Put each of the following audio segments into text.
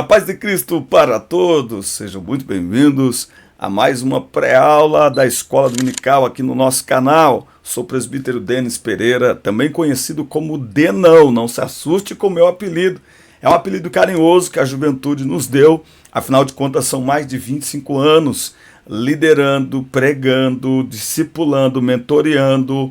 A paz de Cristo para todos, sejam muito bem-vindos a mais uma pré-aula da Escola Dominical aqui no nosso canal. Sou o presbítero Denis Pereira, também conhecido como Denão, não se assuste com o meu apelido. É um apelido carinhoso que a juventude nos deu, afinal de contas são mais de 25 anos liderando, pregando, discipulando, mentoreando,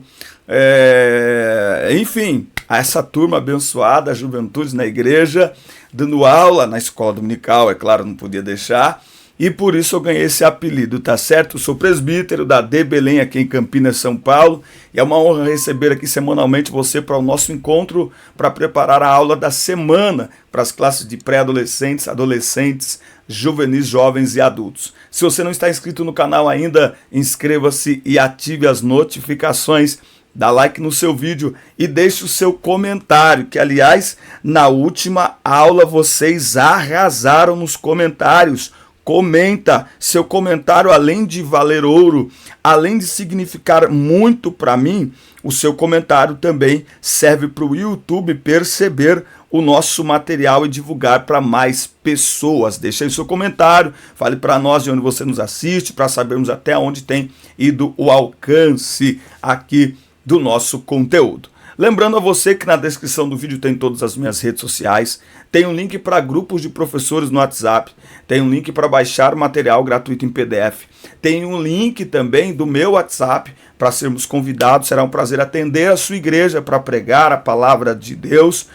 enfim, a essa turma abençoada, a juventude na igreja, dando aula na escola dominical, é claro, não podia deixar, e por isso eu ganhei esse apelido, tá certo? Eu sou presbítero da D Belém aqui em Campinas, São Paulo, e é uma honra receber aqui semanalmente você para o nosso encontro para preparar a aula da semana para as classes de pré-adolescentes, adolescentes, juvenis, jovens e adultos. Se você não está inscrito no canal ainda, inscreva-se e ative as notificações. Dá like no seu vídeo e deixe o seu comentário, que aliás, na última aula vocês arrasaram nos comentários. Comenta, seu comentário além de valer ouro, além de significar muito para mim, o seu comentário também serve para o YouTube perceber o nosso material e divulgar para mais pessoas. Deixe aí seu comentário, fale para nós de onde você nos assiste, para sabermos até onde tem ido o alcance aqui do nosso conteúdo. Lembrando a você que na descrição do vídeo tem todas as minhas redes sociais, tem um link para grupos de professores no WhatsApp, tem um link para baixar material gratuito em PDF, tem um link também do meu WhatsApp para sermos convidados. Será um prazer atender a sua igreja para pregar a palavra de Deus.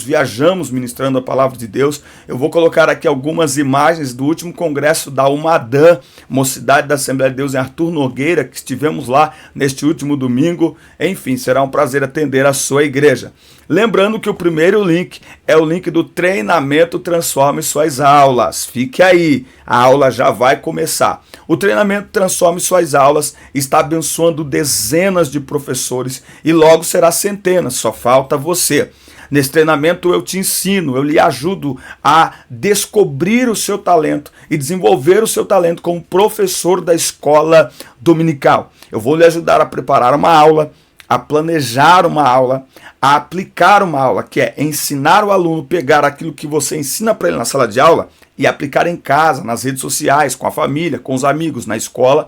Viajamos ministrando a palavra de Deus. Eu vou colocar aqui algumas imagens do último congresso da UMADAN, Mocidade da Assembleia de Deus em Arthur Nogueira, que estivemos lá neste último domingo. Enfim, será um prazer atender a sua igreja. Lembrando que o primeiro link é o link do treinamento Transforme Suas Aulas. Fique aí, a aula já vai começar. O treinamento Transforme Suas Aulas está abençoando dezenas de professores e logo será centenas, só falta você. Nesse treinamento eu te ensino, eu lhe ajudo a descobrir o seu talento e desenvolver o seu talento como professor da escola dominical. Eu vou lhe ajudar a preparar uma aula, a planejar uma aula, a aplicar uma aula, que é ensinar o aluno a pegar aquilo que você ensina para ele na sala de aula e aplicar em casa, nas redes sociais, com a família, com os amigos, na escola.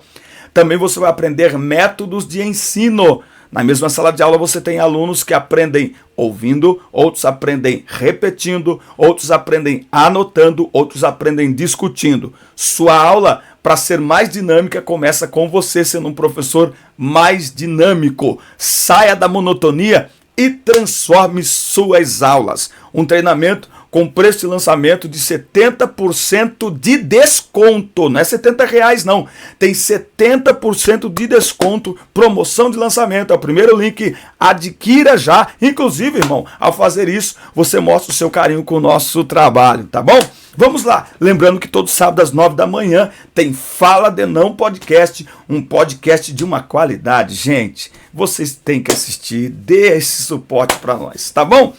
Também você vai aprender métodos de ensino. Na mesma sala de aula você tem alunos que aprendem ouvindo, outros aprendem repetindo, outros aprendem anotando, outros aprendem discutindo. Sua aula, para ser mais dinâmica, começa com você sendo um professor mais dinâmico. Saia da monotonia e transforme suas aulas. Um treinamento com preço de lançamento de 70% de desconto. Não é R$70 não, tem 70% de desconto, promoção de lançamento. É o primeiro link, adquira já. Inclusive, irmão, ao fazer isso, você mostra o seu carinho com o nosso trabalho, tá bom? Vamos lá, lembrando que todo sábado às 9 da manhã tem Fala Denão Podcast, um podcast de uma qualidade. Gente, vocês têm que assistir, dê esse suporte para nós, tá bom?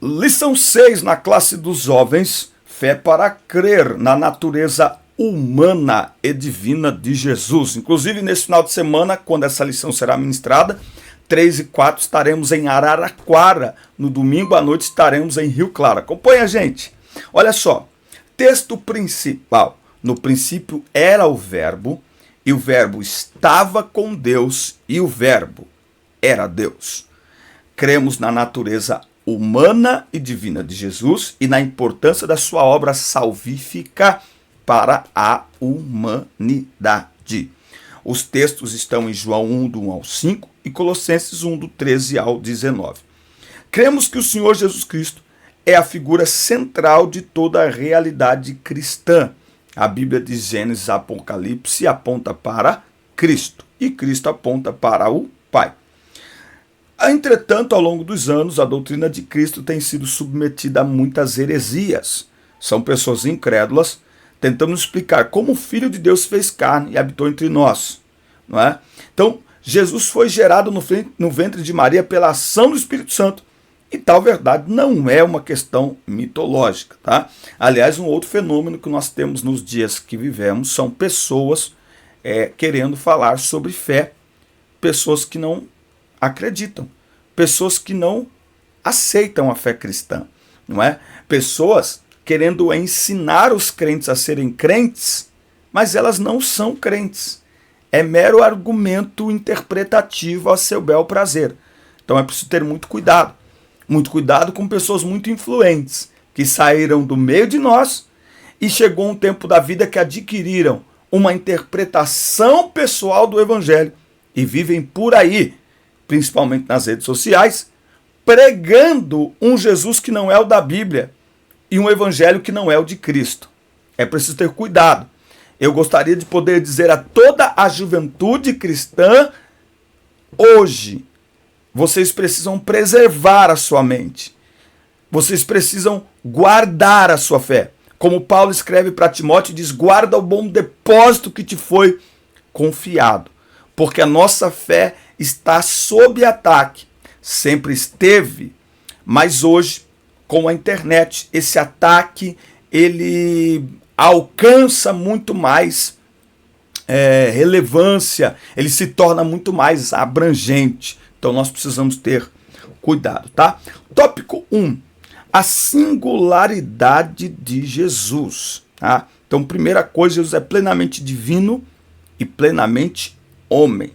Lição 6 na classe dos jovens, fé para crer na natureza humana e divina de Jesus. Inclusive, nesse final de semana, quando essa lição será ministrada, 3 e 4 estaremos em Araraquara. No domingo à noite estaremos em Rio Claro. Acompanha a gente. Olha só, texto principal. No princípio era o verbo, e o verbo estava com Deus, e o verbo era Deus. Cremos na natureza humana e divina de Jesus e na importância da sua obra salvífica para a humanidade. Os textos estão em João 1, do 1 ao 5 e Colossenses 1, do 13 ao 19. Cremos que o Senhor Jesus Cristo é a figura central de toda a realidade cristã. A Bíblia de Gênesis a Apocalipse aponta para Cristo e Cristo aponta para o Pai. Entretanto, ao longo dos anos, a doutrina de Cristo tem sido submetida a muitas heresias. São pessoas incrédulas tentando explicar como o Filho de Deus fez carne e habitou entre nós. Não é? Então, Jesus foi gerado no ventre de Maria pela ação do Espírito Santo. E tal verdade não é uma questão mitológica. Tá? Aliás, um outro fenômeno que nós temos nos dias que vivemos são pessoas querendo falar sobre fé, pessoas que não acreditam, pessoas que não aceitam a fé cristã, não é? Pessoas querendo ensinar os crentes a serem crentes, mas elas não são crentes. É mero argumento interpretativo a seu bel prazer. Então é preciso ter muito cuidado. Muito cuidado com pessoas muito influentes, que saíram do meio de nós e chegou um tempo da vida que adquiriram uma interpretação pessoal do evangelho e vivem por aí, principalmente nas redes sociais, pregando um Jesus que não é o da Bíblia e um evangelho que não é o de Cristo. É preciso ter cuidado. Eu gostaria de poder dizer a toda a juventude cristã, hoje, vocês precisam preservar a sua mente. Vocês precisam guardar a sua fé. Como Paulo escreve para Timóteo, diz: guarda o bom depósito que te foi confiado. Porque a nossa fé está sob ataque. Sempre esteve, mas hoje, com a internet, esse ataque, ele alcança muito mais relevância, ele se torna muito mais abrangente. Então nós precisamos ter cuidado, tá? Tópico 1. A singularidade de Jesus. Tá? Então, primeira coisa, Jesus é plenamente divino e plenamente homem.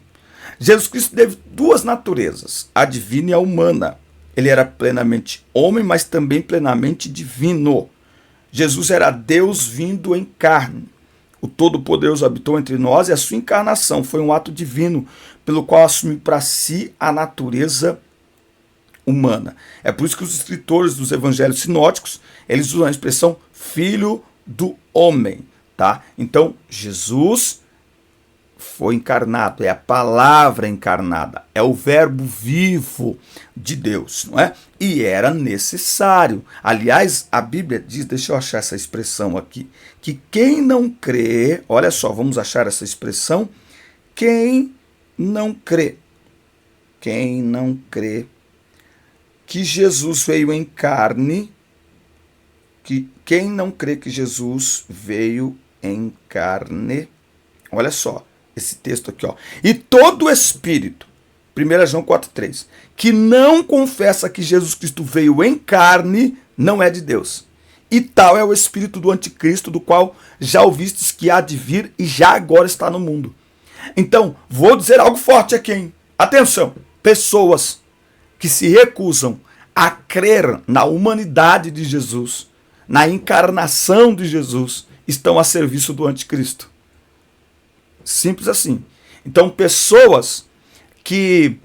Jesus Cristo teve duas naturezas, a divina e a humana. Ele era plenamente homem, mas também plenamente divino. Jesus era Deus vindo em carne. O Todo-Poderoso habitou entre nós e a sua encarnação foi um ato divino, pelo qual assumiu para si a natureza humana. É por isso que os escritores dos evangelhos sinóticos, eles usam a expressão filho do homem, tá? Então, Jesus foi encarnado, é a palavra encarnada, é o verbo vivo de Deus, não é? E era necessário. Aliás, a Bíblia diz, deixa eu achar essa expressão aqui, que quem não crê, olha só, vamos achar essa expressão, quem não crê que Jesus veio em carne, quem não crê que Jesus veio em carne, olha só, esse texto aqui, ó. E todo espírito, 1 João 4,3, que não confessa que Jesus Cristo veio em carne, não é de Deus. E tal é o espírito do anticristo, do qual já ouvistes que há de vir e já agora está no mundo. Então, vou dizer algo forte aqui, hein? Atenção, pessoas que se recusam a crer na humanidade de Jesus, na encarnação de Jesus, estão a serviço do anticristo. Simples assim. Então, pessoas que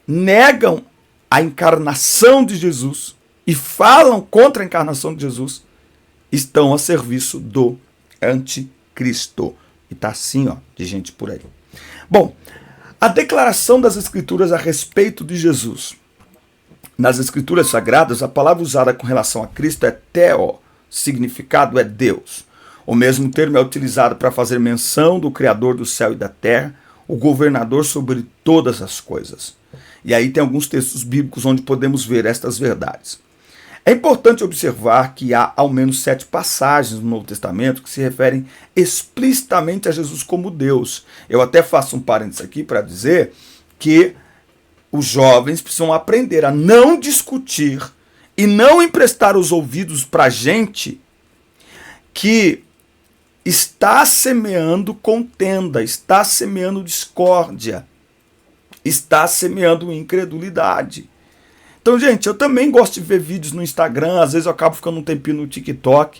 negam a encarnação de Jesus e falam contra a encarnação de Jesus estão a serviço do anticristo. E tá assim, ó, de gente por aí. Bom, a declaração das Escrituras a respeito de Jesus. Nas Escrituras Sagradas, a palavra usada com relação a Cristo é theo, significado é Deus. O mesmo termo é utilizado para fazer menção do Criador do céu e da terra, o governador sobre todas as coisas. E aí tem alguns textos bíblicos onde podemos ver estas verdades. É importante observar que há ao menos 7 passagens no Novo Testamento que se referem explicitamente a Jesus como Deus. Eu até faço um parênteses aqui para dizer que os jovens precisam aprender a não discutir e não emprestar os ouvidos para gente que está semeando contenda, está semeando discórdia, está semeando incredulidade. Então, gente, eu também gosto de ver vídeos no Instagram, às vezes eu acabo ficando um tempinho no TikTok,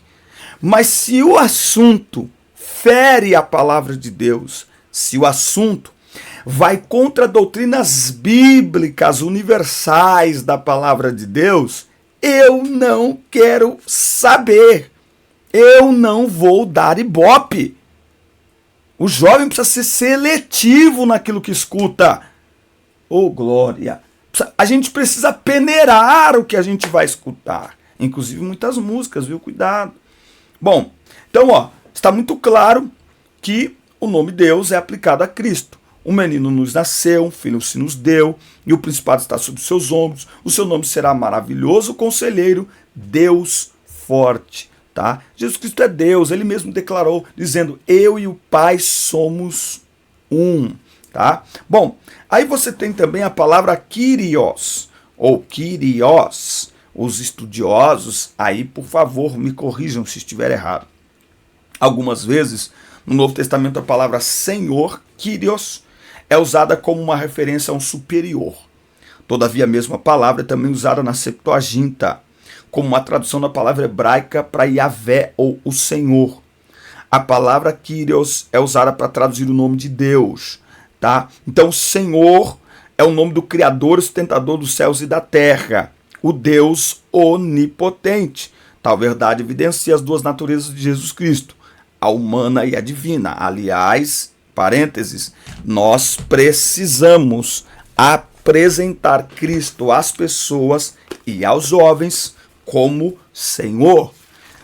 mas se o assunto fere a palavra de Deus, se o assunto vai contra doutrinas bíblicas universais da palavra de Deus, eu não quero saber. Eu não vou dar ibope. O jovem precisa ser seletivo naquilo que escuta. Oh, glória! A gente precisa peneirar o que a gente vai escutar. Inclusive muitas músicas, viu? Cuidado. Bom, então, ó, está muito claro que o nome Deus é aplicado a Cristo. Um menino nos nasceu, um filho se nos deu, e o principado está sobre os seus ombros. O seu nome será maravilhoso conselheiro, Deus forte. Tá? Jesus Cristo é Deus, ele mesmo declarou, dizendo, eu e o Pai somos um. Tá? Bom, aí você tem também a palavra Kyrios, ou Kyrios. os estudiosos, aí por favor me corrijam se estiver errado. Algumas vezes, no Novo Testamento, a palavra Senhor, Kyrios, é usada como uma referência a um superior. Todavia, a mesma palavra é também usada na Septuaginta, como uma tradução da palavra hebraica para Yahvé ou o Senhor. A palavra Kyrios é usada para traduzir o nome de Deus, tá? Então, Senhor é o nome do Criador e sustentador dos céus e da terra, o Deus onipotente. Tal verdade evidencia as duas naturezas de Jesus Cristo, a humana e a divina. Aliás, parênteses, nós precisamos apresentar Cristo às pessoas e aos jovens como Senhor.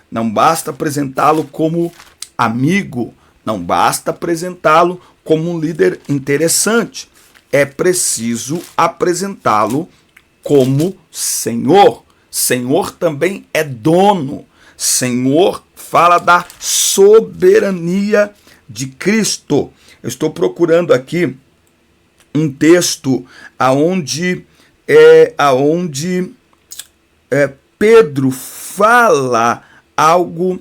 Não basta apresentá-lo como amigo, não basta apresentá-lo como um líder interessante. É preciso apresentá-lo como Senhor. Senhor também é dono. Senhor fala da soberania de Cristo. Eu estou procurando aqui um texto aonde Pedro fala algo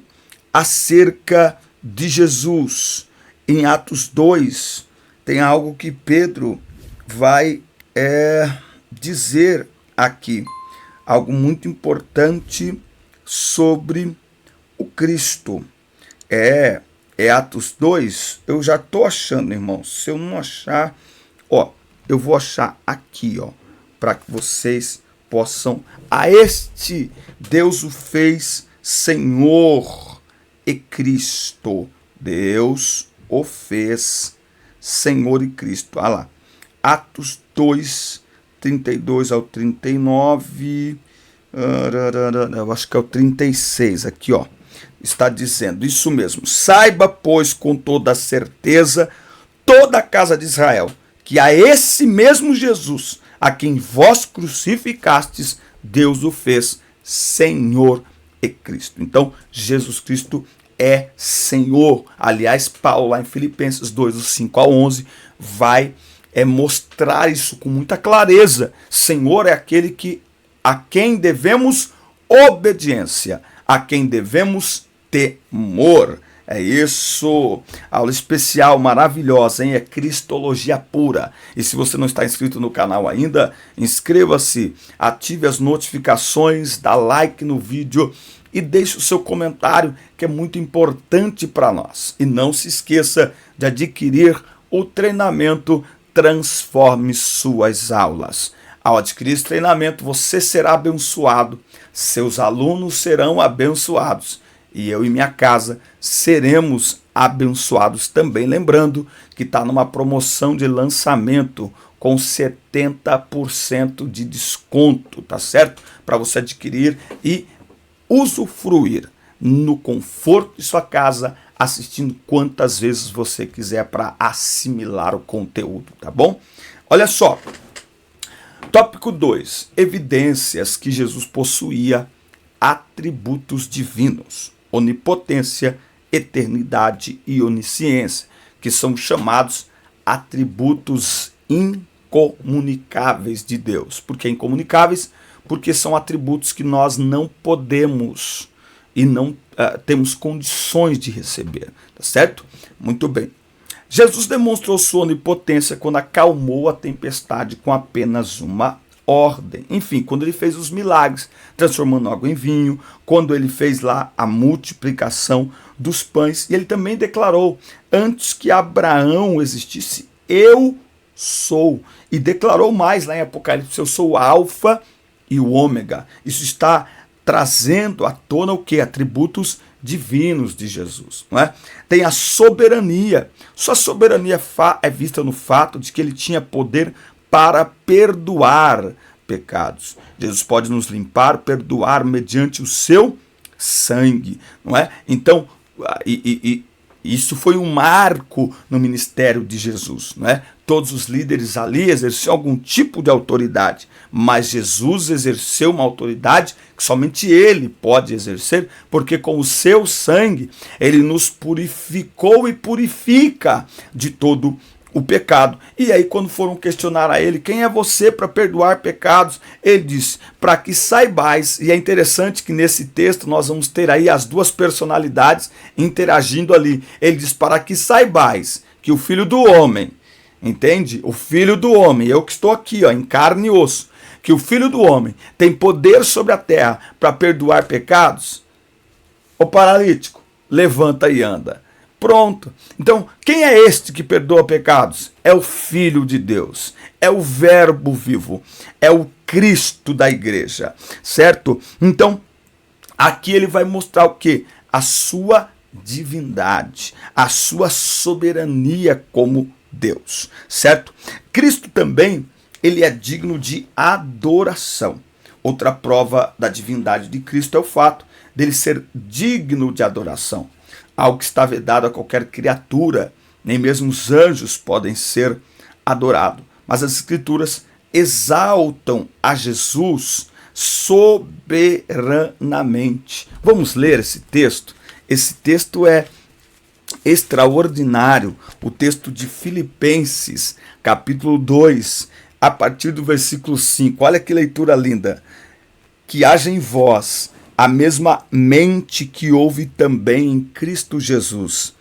acerca de Jesus. Em Atos 2, tem algo que Pedro vai dizer aqui, algo muito importante sobre o Cristo. É Atos 2, eu já estou achando, irmãos. Se eu não achar, eu vou achar aqui, para que vocês possam. A este Deus o fez Senhor e Cristo. Deus o fez Senhor e Cristo. Olha lá. Atos 2, 32 ao 39. Eu acho que é o 36 aqui, está dizendo isso mesmo. Saiba, pois, com toda certeza, toda a casa de Israel, que a esse mesmo Jesus, a quem vós crucificastes, Deus o fez Senhor e Cristo. Então, Jesus Cristo é Senhor. Aliás, Paulo, lá em Filipenses 2, do 5 ao 11, vai mostrar isso com muita clareza. Senhor é aquele a quem devemos obediência, a quem devemos temor. É isso, aula especial maravilhosa, hein? É Cristologia pura. E se você não está inscrito no canal ainda, inscreva-se, ative as notificações, dá like no vídeo e deixe o seu comentário, que é muito importante para nós. E não se esqueça de adquirir o treinamento Transforme Suas Aulas. Ao adquirir esse treinamento, você será abençoado, seus alunos serão abençoados e eu e minha casa seremos abençoados também. Lembrando que está numa promoção de lançamento com 70% de desconto, tá certo? Para você adquirir e usufruir no conforto de sua casa, assistindo quantas vezes você quiser para assimilar o conteúdo, tá bom? Olha só. Tópico 2. Evidências que Jesus possuía atributos divinos, onipotência, eternidade e onisciência, que são chamados atributos incomunicáveis de Deus. Por que incomunicáveis? Porque são atributos que nós não podemos e não temos condições de receber, tá certo? Muito bem. Jesus demonstrou sua onipotência quando acalmou a tempestade com apenas uma ordem. Enfim, quando ele fez os milagres, transformando água em vinho, quando ele fez lá a multiplicação dos pães, e ele também declarou, antes que Abraão existisse, eu sou. E declarou mais lá em Apocalipse, eu sou o Alfa e o Ômega. Isso está trazendo à tona o quê? Atributos divinos de Jesus, não é? Tem a soberania. Sua soberania é vista no fato de que ele tinha poder para perdoar pecados. Jesus pode nos limpar, perdoar mediante o seu sangue, não é? Então, isso foi um marco no ministério de Jesus, não é? Todos os líderes ali exerciam algum tipo de autoridade, mas Jesus exerceu uma autoridade que somente ele pode exercer, porque com o seu sangue ele nos purificou e purifica de todo o pecado. E aí, quando foram questionar a ele, quem é você para perdoar pecados? Ele disse, para que saibais, e é interessante que nesse texto nós vamos ter aí as duas personalidades interagindo ali. Ele diz, para que saibais que o Filho do Homem, entende? O Filho do Homem, eu que estou aqui, ó, em carne e osso, que o Filho do Homem tem poder sobre a terra para perdoar pecados. O paralítico, levanta e anda. Pronto. Então, quem é este que perdoa pecados? É o Filho de Deus, é o Verbo vivo, é o Cristo da igreja, certo? Então, aqui ele vai mostrar o quê? A sua divindade, a sua soberania como Deus, certo? Cristo também, ele é digno de adoração. Outra prova da divindade de Cristo é o fato dele ser digno de adoração. Algo que está vedado a qualquer criatura, nem mesmo os anjos podem ser adorados. Mas as Escrituras exaltam a Jesus soberanamente. Vamos ler esse texto? Esse texto é extraordinário. O texto de Filipenses, capítulo 2, a partir do versículo 5. Olha que leitura linda. Que haja em vós a mesma mente que houve também em Cristo Jesus,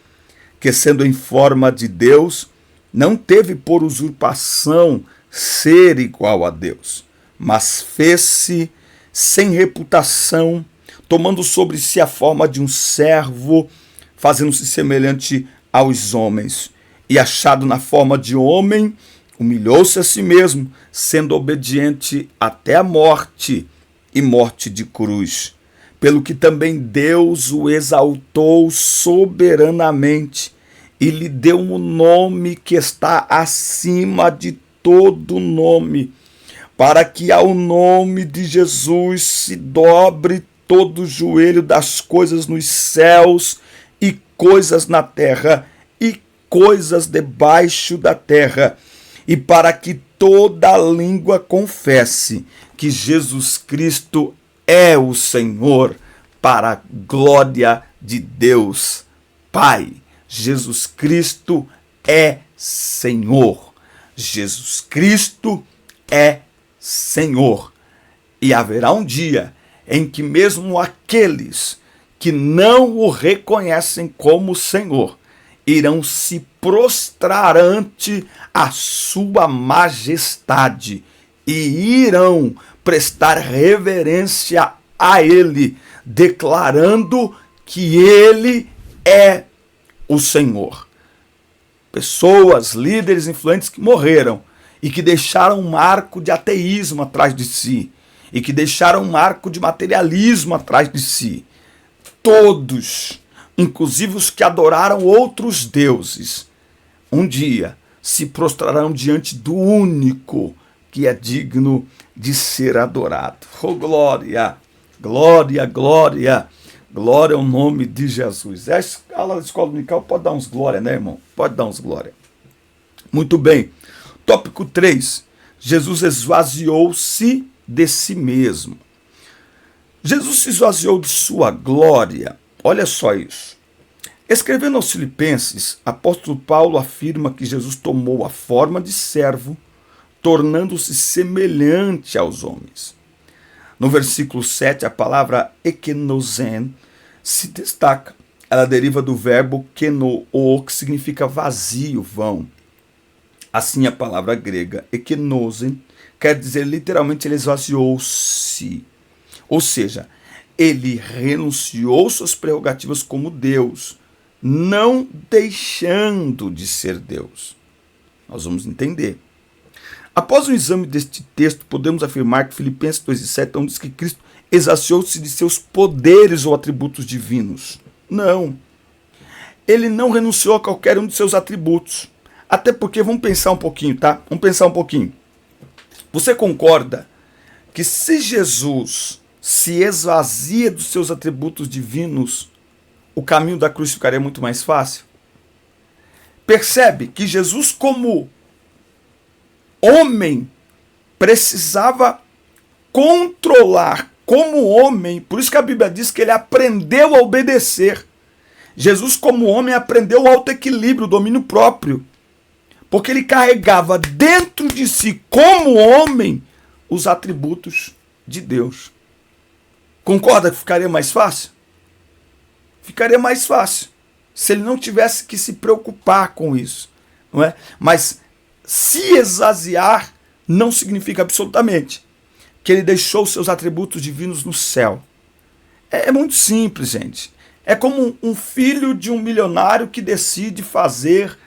que sendo em forma de Deus, não teve por usurpação ser igual a Deus, mas fez-se sem reputação, tomando sobre si a forma de um servo, fazendo-se semelhante aos homens, e achado na forma de homem, humilhou-se a si mesmo, sendo obediente até a morte, e morte de cruz. Pelo que também Deus o exaltou soberanamente e lhe deu um nome que está acima de todo nome, para que ao nome de Jesus se dobre todo o joelho das coisas nos céus e coisas na terra e coisas debaixo da terra, e para que toda língua confesse que Jesus Cristo é o Senhor, para a glória de Deus Pai. Jesus Cristo é Senhor. Jesus Cristo é Senhor. E haverá um dia em que mesmo aqueles que não o reconhecem como Senhor irão se prostrar ante a sua majestade e irão prestar reverência a ele, declarando que ele é o Senhor. Pessoas, líderes influentes que morreram e que deixaram um marco de ateísmo atrás de si e que deixaram um marco de materialismo atrás de si. Todos, inclusive os que adoraram outros deuses, um dia se prostrarão diante do único que é digno de ser adorado. Oh, glória, glória, glória, glória ao nome de Jesus. A aula da escola dominical pode dar uns glória, né, irmão? Pode dar uns glória. Muito bem. Tópico 3. Jesus esvaziou-se de si mesmo. Jesus se esvaziou de sua glória. Olha só isso. Escrevendo aos Filipenses, apóstolo Paulo afirma que Jesus tomou a forma de servo, tornando-se semelhante aos homens. No versículo 7, a palavra ekenosen se destaca. Ela deriva do verbo kenoo, que significa vazio, vão. Assim, a palavra grega ekenosen quer dizer literalmente ele esvaziou-se. Ou seja, ele renunciou suas prerrogativas como Deus, não deixando de ser Deus. Nós vamos entender. Após o exame deste texto, podemos afirmar que Filipenses 2:7 não diz que Cristo esvaziou-se de seus poderes ou atributos divinos. Não. Ele não renunciou a qualquer um de seus atributos. Até porque, vamos pensar um pouquinho, tá? Vamos pensar um pouquinho. Você concorda que se Jesus se esvazia dos seus atributos divinos, o caminho da cruz ficaria muito mais fácil? Percebe que Jesus, como homem, precisava controlar como homem, por isso que a Bíblia diz que ele aprendeu a obedecer. Jesus, como homem, aprendeu o autoequilíbrio, o domínio próprio, Porque ele carregava dentro de si, como homem, os atributos de Deus. Concorda que ficaria mais fácil? Ficaria mais fácil se ele não tivesse que se preocupar com isso, não é? Mas se esvaziar não significa absolutamente que ele deixou seus atributos divinos no céu. É muito simples, gente. É como um filho de um milionário que decide fazer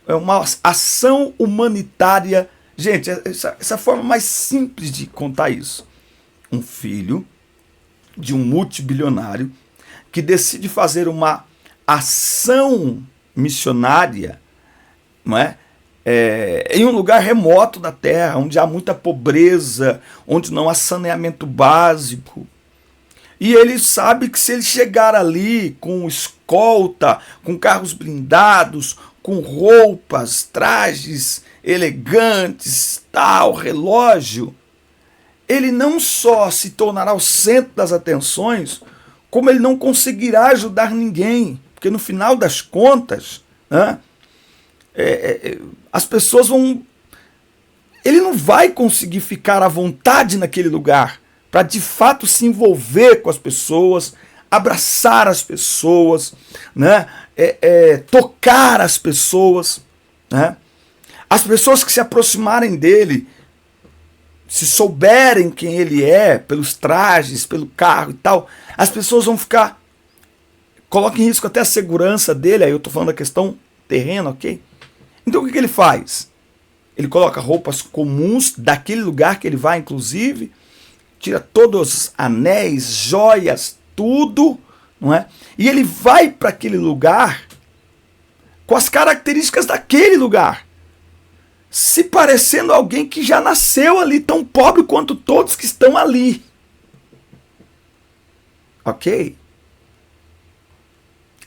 uma ação humanitária. Gente, essa é a forma mais simples de contar isso. Um filho de um multibilionário que decide fazer uma ação missionária, não é? Em um lugar remoto da terra, onde há muita pobreza, onde não há saneamento básico. E ele sabe que se ele chegar ali com escolta, com carros blindados, com roupas, trajes elegantes, tal, relógio, ele não só se tornará o centro das atenções, como ele não conseguirá ajudar ninguém. Porque no final das contas, né, as pessoas vão... Ele não vai conseguir ficar à vontade naquele lugar para de fato se envolver com as pessoas, abraçar as pessoas, né, tocar as pessoas. Né? As pessoas que se aproximarem dele, se souberem quem ele é, pelos trajes, pelo carro e tal, as pessoas vão ficar... Coloca em risco até a segurança dele, aí eu estou falando da questão terrena, ok? Então o que ele faz? Ele coloca roupas comuns daquele lugar que ele vai, inclusive, tira todos os anéis, joias, tudo, não é? E ele vai para aquele lugar com as características daquele lugar, se parecendo alguém que já nasceu ali, tão pobre quanto todos que estão ali. Ok?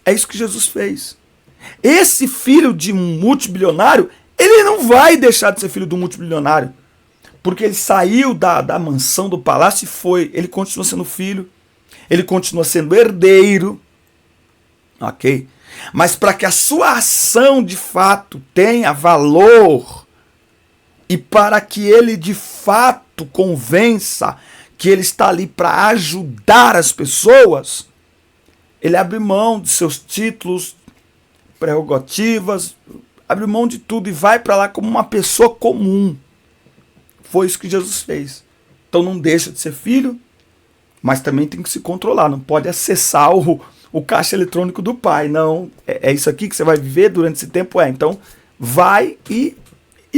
É isso que Jesus fez. Esse filho de um multibilionário, ele não vai deixar de ser filho de um multibilionário, porque ele saiu da mansão do palácio e foi. Ele continua sendo filho, ele continua sendo herdeiro, ok? Mas para que a sua ação de fato tenha valor e para que ele de fato convença que ele está ali para ajudar as pessoas, ele abre mão de seus títulos, prerrogativas, abre mão de tudo e vai para lá como uma pessoa comum. Foi isso que Jesus fez. Então não deixa de ser filho, mas também tem que se controlar. Não pode acessar o caixa eletrônico do pai. Não, é isso aqui que você vai viver durante esse tempo? Então vai e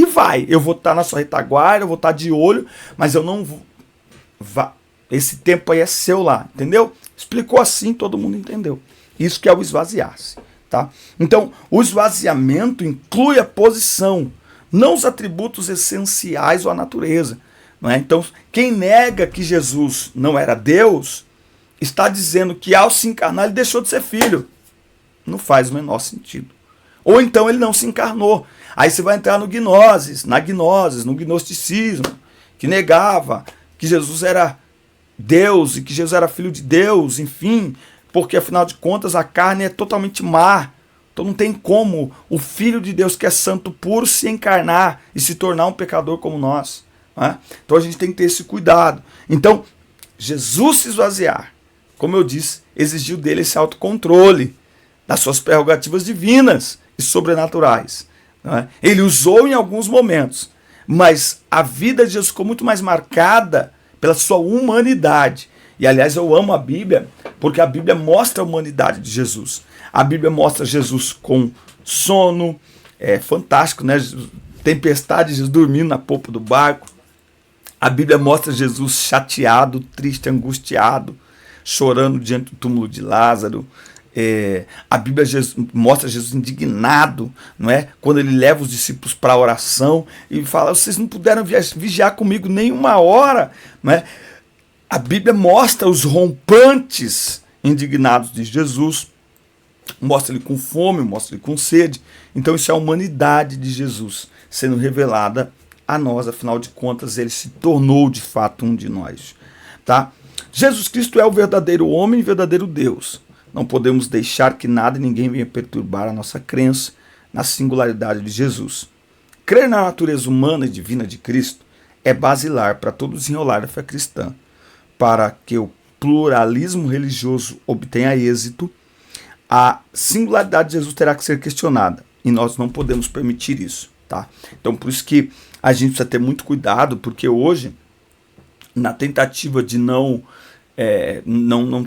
vai. Eu vou estar na sua retaguarda, eu vou estar de olho, mas eu não vou... Esse tempo aí é seu lá, entendeu? Explicou assim, todo mundo entendeu. Isso que é o esvaziar-se. Tá? Então, o esvaziamento inclui a posição, não os atributos essenciais ou a natureza. Não é? Então, quem nega que Jesus não era Deus, está dizendo que ao se encarnar ele deixou de ser filho. Não faz o menor sentido. Ou então ele não se encarnou. Aí você vai entrar no gnoses, no gnosticismo, que negava que Jesus era Deus e que Jesus era filho de Deus, enfim... Porque, afinal de contas, a carne é totalmente má. Então não tem como o Filho de Deus, que é santo puro, se encarnar e se tornar um pecador como nós. Né? Então a gente tem que ter esse cuidado. Então, Jesus se esvaziar, como eu disse, exigiu dele esse autocontrole das suas prerrogativas divinas e sobrenaturais. Né? Ele usou em alguns momentos, mas a vida de Jesus ficou muito mais marcada pela sua humanidade. E, aliás, eu amo a Bíblia, porque a Bíblia mostra a humanidade de Jesus. A Bíblia mostra Jesus com sono, é fantástico, né? Tempestade, Jesus dormindo na popa do barco. A Bíblia mostra Jesus chateado, triste, angustiado, chorando diante do túmulo de Lázaro. A Bíblia mostra Jesus indignado, não é? Quando ele leva os discípulos para a oração e fala, vocês não puderam vigiar comigo nem uma hora, não é? A Bíblia mostra os rompantes indignados de Jesus, mostra ele com fome, mostra ele com sede. Então isso é a humanidade de Jesus sendo revelada a nós, afinal de contas ele se tornou de fato um de nós. Tá? Jesus Cristo é o verdadeiro homem e verdadeiro Deus. Não podemos deixar que nada e ninguém venha perturbar a nossa crença na singularidade de Jesus. Crer na natureza humana e divina de Cristo é basilar para todo desenrolar da fé cristã. Para que o pluralismo religioso obtenha êxito, a singularidade de Jesus terá que ser questionada. E nós não podemos permitir isso. Tá? Então, por isso que a gente precisa ter muito cuidado, porque hoje, na tentativa de não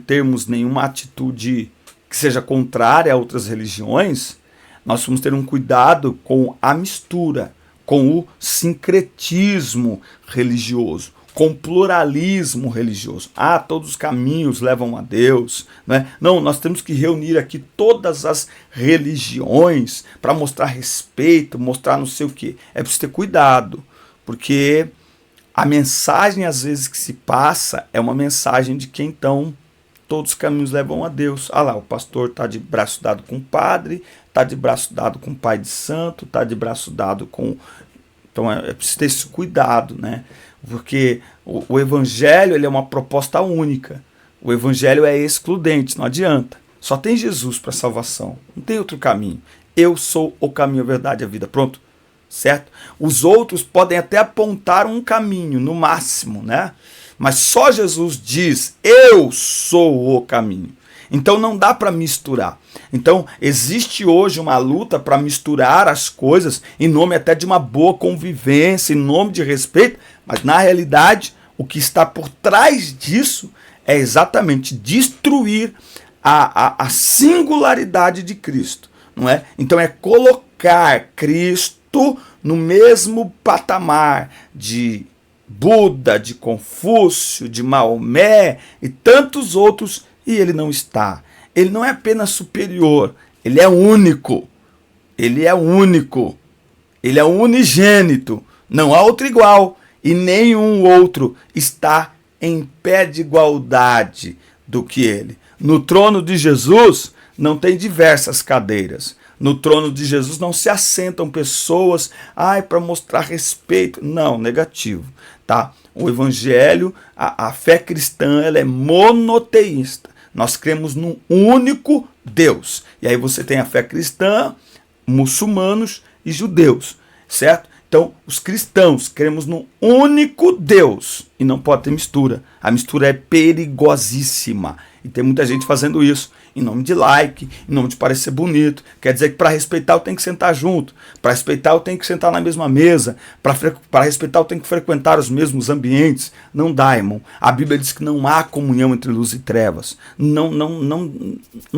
termos nenhuma atitude que seja contrária a outras religiões, nós vamos ter um cuidado com a mistura, com o sincretismo religioso, com o pluralismo religioso. Todos os caminhos levam a Deus, né? Não, nós temos que reunir aqui todas as religiões para mostrar respeito, mostrar não sei o quê. É preciso ter cuidado, porque a mensagem às vezes que se passa é uma mensagem de que então todos os caminhos levam a Deus. Lá, o pastor está de braço dado com o padre, está de braço dado com o pai de santo, está de braço dado com... Então é preciso ter esse cuidado, né? Porque o evangelho ele é uma proposta única. O evangelho é excludente, não adianta. Só tem Jesus para salvação, não tem outro caminho. Eu sou o caminho, a verdade e a vida. Pronto, certo? Os outros podem até apontar um caminho, no máximo, né? Mas só Jesus diz, eu sou o caminho. Então não dá para misturar. Então existe hoje uma luta para misturar as coisas em nome até de uma boa convivência, em nome de respeito, mas na realidade o que está por trás disso é exatamente destruir a singularidade de Cristo, não é? Então é colocar Cristo no mesmo patamar de Buda, de Confúcio, de Maomé e tantos outros, e ele não está. Ele não é apenas superior, ele é único. Ele é único. Ele é unigênito. Não há outro igual. E nenhum outro está em pé de igualdade do que ele. No trono de Jesus não tem diversas cadeiras. No trono de Jesus não se assentam pessoas para mostrar respeito. Não, negativo. Tá? O evangelho, a fé cristã, ela é monoteísta. Nós cremos num único Deus. E aí você tem a fé cristã, muçulmanos e judeus, certo? Então, os cristãos cremos num único Deus e não pode ter mistura. A mistura é perigosíssima e tem muita gente fazendo isso em nome de like, em nome de parecer bonito. Quer dizer que para respeitar eu tenho que sentar junto, para respeitar eu tenho que sentar na mesma mesa, para respeitar eu tenho que frequentar os mesmos ambientes. Não dá, irmão. A Bíblia diz que não há comunhão entre luz e trevas. Não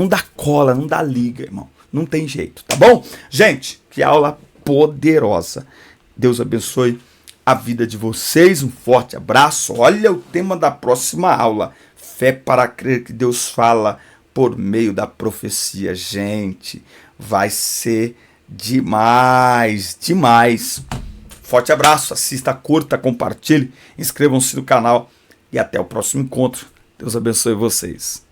dá cola, não dá liga, irmão. Não tem jeito, tá bom? Gente, que aula poderosa. Deus abençoe a vida de vocês. Um forte abraço. Olha o tema da próxima aula. Fé para crer que Deus fala por meio da profecia. Gente, vai ser demais, demais. Forte abraço. Assista, curta, compartilhe. Inscrevam-se no canal. E até o próximo encontro. Deus abençoe vocês.